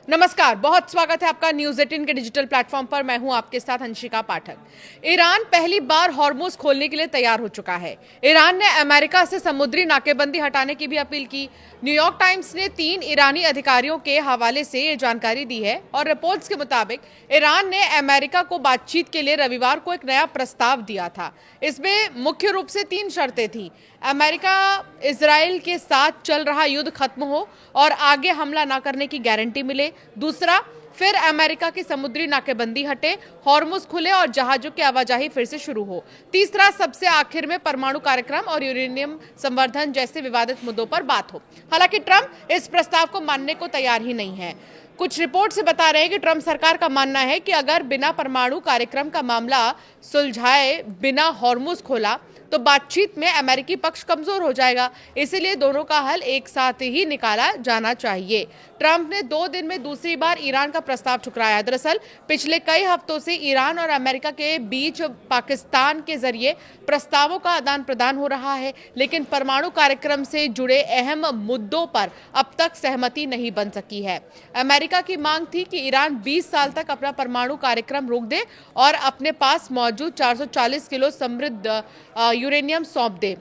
नमस्कार, बहुत स्वागत है आपका न्यूज़ 18 के डिजिटल प्लेटफॉर्म पर। मैं हूं आपके साथ अंशिका पाठक। ईरान पहली बार हॉर्मुज खोलने के लिए तैयार हो चुका है। ईरान ने अमेरिका से समुद्री नाकेबंदी हटाने की भी अपील की। न्यूयॉर्क टाइम्स ने 3 ईरानी अधिकारियों के हवाले से ये जानकारी दी है और रिपोर्ट्स के मुताबिक ईरान ने अमेरिका को बातचीत के लिए रविवार को एक नया प्रस्ताव दिया था। इसमें मुख्य रूप से 3 शर्तें थी। अमेरिका इजराइल के साथ चल रहा युद्ध खत्म हो और आगे हमला न करने की गारंटी मिले। दूसरा, फिर अमेरिका की समुद्री नाकेबंदी हटे, हॉर्मुज खुले और जहाजों की आवाजाही फिर से शुरू हो। तीसरा, सबसे आखिर में परमाणु कार्यक्रम और यूरेनियम संवर्धन जैसे विवादित मुद्दों पर बात हो। हालांकि ट्रंप इस प्रस्ताव को मानने को तैयार ही नहीं है। कुछ रिपोर्ट से बता रहे हैं कि ट्रंप सरकार का मानना है कि अगर बिना परमाणु कार्यक्रम का मामला सुलझाए बिना हॉर्मुज खोला तो बातचीत में अमेरिकी पक्ष कमजोर हो जाएगा। इसीलिए दोनों का हल एक साथ ही निकाला जाना चाहिए। ट्रंप ने 2 दिन में दूसरी बार ईरान का प्रस्ताव ठुकराया। दरअसल पिछले कई हफ्तों से ईरान और अमेरिका के बीच पाकिस्तान के जरिए प्रस्तावों का आदान प्रदान हो रहा है, लेकिन परमाणु कार्यक्रम से जुड़े अहम मुद्दों पर अब तक सहमति नहीं बन सकी है। अमेरिका की मांग थी कि ईरान 20 साल तक अपना परमाणु कार्यक्रम रोक दे और अपने पास मौजूद 440 किलो समृद्ध यूरेनियम सौंप दे।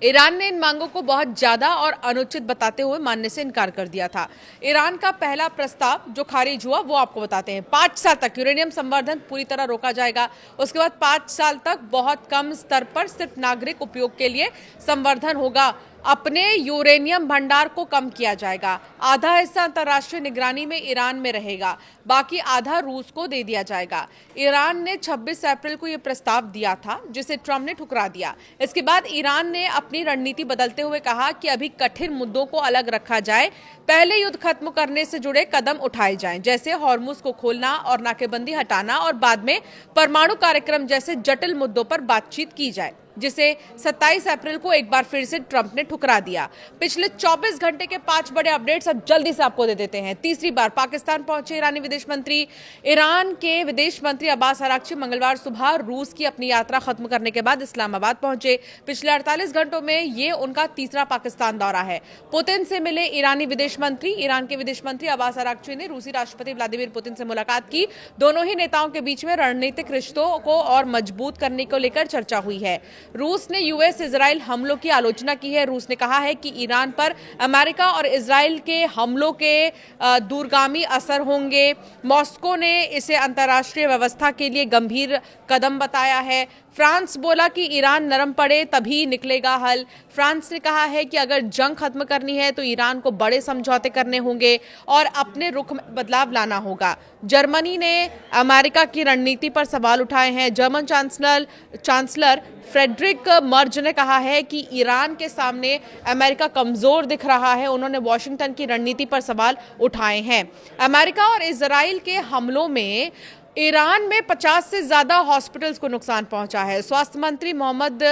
ईरान ने इन मांगों को बहुत ज्यादा और अनुचित बताते हुए मानने से इनकार कर दिया था। ईरान का पहला प्रस्ताव जो खारिज हुआ वो आपको बताते हैं। 5 साल तक यूरेनियम संवर्धन पूरी तरह रोका जाएगा। उसके बाद 5 साल तक बहुत कम स्तर पर सिर्फ नागरिक उपयोग के लिए संवर्धन होगा। अपने यूरेनियम भंडार को कम किया जाएगा। आधा हिस्सा अंतर्राष्ट्रीय निगरानी में ईरान में रहेगा, बाकी आधा रूस को दे दिया जाएगा। ईरान ने 26 अप्रैल को यह प्रस्ताव दिया था, जिसे ट्रंप ने ठुकरा दिया। इसके बाद ईरान ने अपनी रणनीति बदलते हुए कहा कि अभी कठिन मुद्दों को अलग रखा जाए, पहले युद्ध खत्म करने से जुड़े कदम उठाए जाएं, जैसे हॉर्मुज को खोलना और नाकेबंदी हटाना, और बाद में परमाणु कार्यक्रम जैसे जटिल मुद्दों पर बातचीत की जाए, जिसे 27 अप्रैल को एक बार फिर से ट्रंप ने ठुकरा दिया। पिछले 24 घंटे के 5 बड़े अपडेट्स अब जल्दी से आपको दे देते हैं। तीसरी बार पाकिस्तान पहुंचे ईरानी विदेश मंत्री। ईरान के विदेश मंत्री अब्बास अराक्ची मंगलवार सुबह रूस की अपनी यात्रा खत्म करने के बाद इस्लामाबाद पहुंचे। पिछले 48 घंटों में ये उनका तीसरा पाकिस्तान दौरा है। पुतिन से मिले ईरानी विदेश मंत्री। ईरान के विदेश मंत्री अब्बास अराक्ची ने रूसी राष्ट्रपति व्लादिमीर पुतिन से मुलाकात की। दोनों ही नेताओं के बीच में रणनीतिक रिश्तों को और मजबूत करने को लेकर चर्चा हुई है। रूस ने यूएस इजराइल हमलों की आलोचना की है। रूस ने कहा है कि ईरान पर अमेरिका और इजराइल के हमलों के दूरगामी असर होंगे। मॉस्को ने इसे अंतर्राष्ट्रीय व्यवस्था के लिए गंभीर कदम बताया है। फ्रांस बोला कि ईरान नरम पड़े तभी निकलेगा हल। फ्रांस ने कहा है कि अगर जंग खत्म करनी है तो ईरान को बड़े समझौते करने होंगे और अपने रुख में बदलाव लाना होगा। जर्मनी ने अमेरिका की रणनीति पर सवाल उठाए हैं। जर्मन चांसलर फ्रेडरिक मर्ज ने कहा है कि ईरान के सामने अमेरिका कमजोर दिख रहा है। उन्होंने वॉशिंगटन की रणनीति पर सवाल उठाए हैं। अमेरिका और इजराइल के हमलों में ईरान में 50 से ज्यादा हॉस्पिटल्स को नुकसान पहुंचा है। स्वास्थ्य मंत्री मोहम्मद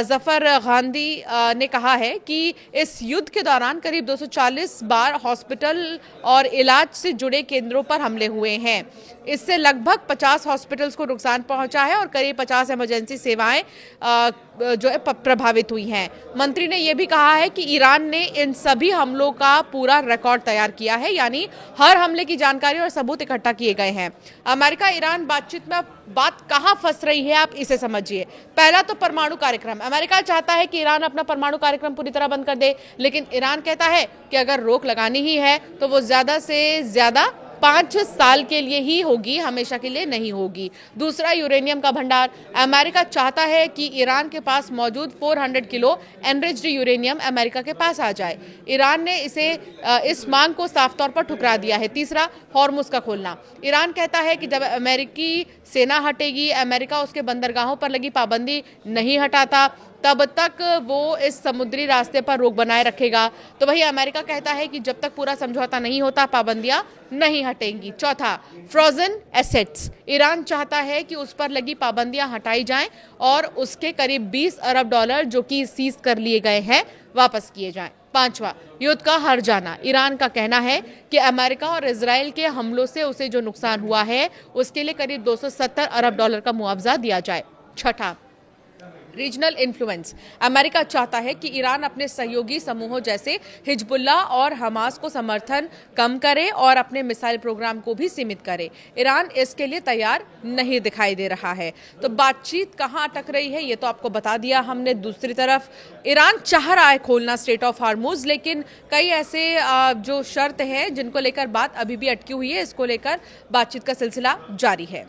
जफर गांधी ने कहा है कि इस युद्ध के दौरान करीब 240 बार हॉस्पिटल और इलाज से जुड़े केंद्रों पर हमले हुए हैं। इससे लगभग 50 हॉस्पिटल्स को नुकसान पहुंचा है और करीब 50 इमरजेंसी सेवाएं जो है प्रभावित हुई हैं। मंत्री ने यह भी कहा है कि ईरान ने इन सभी हमलों का पूरा रिकॉर्ड तैयार किया है, यानी हर हमले की जानकारी और सबूत इकट्ठा किए गए हैं। अमेरिका ईरान बातचीत में बात कहां फंस रही है, आप इसे समझिए। पहला तो परमाणु कार्यक्रम। अमेरिका चाहता है कि ईरान अपना परमाणु कार्यक्रम पूरी तरह बंद कर दे, लेकिन ईरान कहता है कि अगर रोक लगानी ही है तो वो ज्यादा से ज्यादा 5 साल के लिए ही होगी, हमेशा के लिए नहीं होगी। दूसरा, यूरेनियम का भंडार। अमेरिका चाहता है कि ईरान के पास मौजूद 400 किलो एनरिच्ड यूरेनियम अमेरिका के पास आ जाए। ईरान ने इस मांग को साफ तौर पर ठुकरा दिया है। तीसरा, हॉर्मुज का खोलना। ईरान कहता है कि जब अमेरिकी सेना हटेगी, अमेरिका उसके बंदरगाहों पर लगी पाबंदी नहीं हटाता, तब तक वो इस समुद्री रास्ते पर रोक बनाए रखेगा। तो वही अमेरिका कहता है कि जब तक पूरा समझौता नहीं होता पाबंदियां नहीं हटेंगी। चौथा, फ्रोजन एसेट्स। ईरान चाहता है कि उस पर लगी पाबंदियां हटाई जाएं और उसके करीब 20 अरब डॉलर जो कि सीज कर लिए गए हैं वापस किए जाएं। पांचवा, युद्ध का हार जाना। ईरान का कहना है कि अमेरिका और इजराइल के हमलों से उसे जो नुकसान हुआ है उसके लिए करीब 270 अरब डॉलर का मुआवजा दिया जाए। छठा, रीजनल इन्फ्लुएंस। अमेरिका चाहता है कि ईरान अपने सहयोगी समूहों जैसे हिजबुल्ला और हमास को समर्थन कम करे और अपने मिसाइल प्रोग्राम को भी सीमित करे। ईरान इसके लिए तैयार नहीं दिखाई दे रहा है। तो बातचीत कहां अटक रही है ये तो आपको बता दिया हमने। दूसरी तरफ ईरान चाह रहा है खोलना स्ट्रेट ऑफ हार्मूज, लेकिन कई ऐसे जो शर्त हैं जिनको लेकर बात अभी भी अटकी हुई है। इसको लेकर बातचीत का सिलसिला जारी है।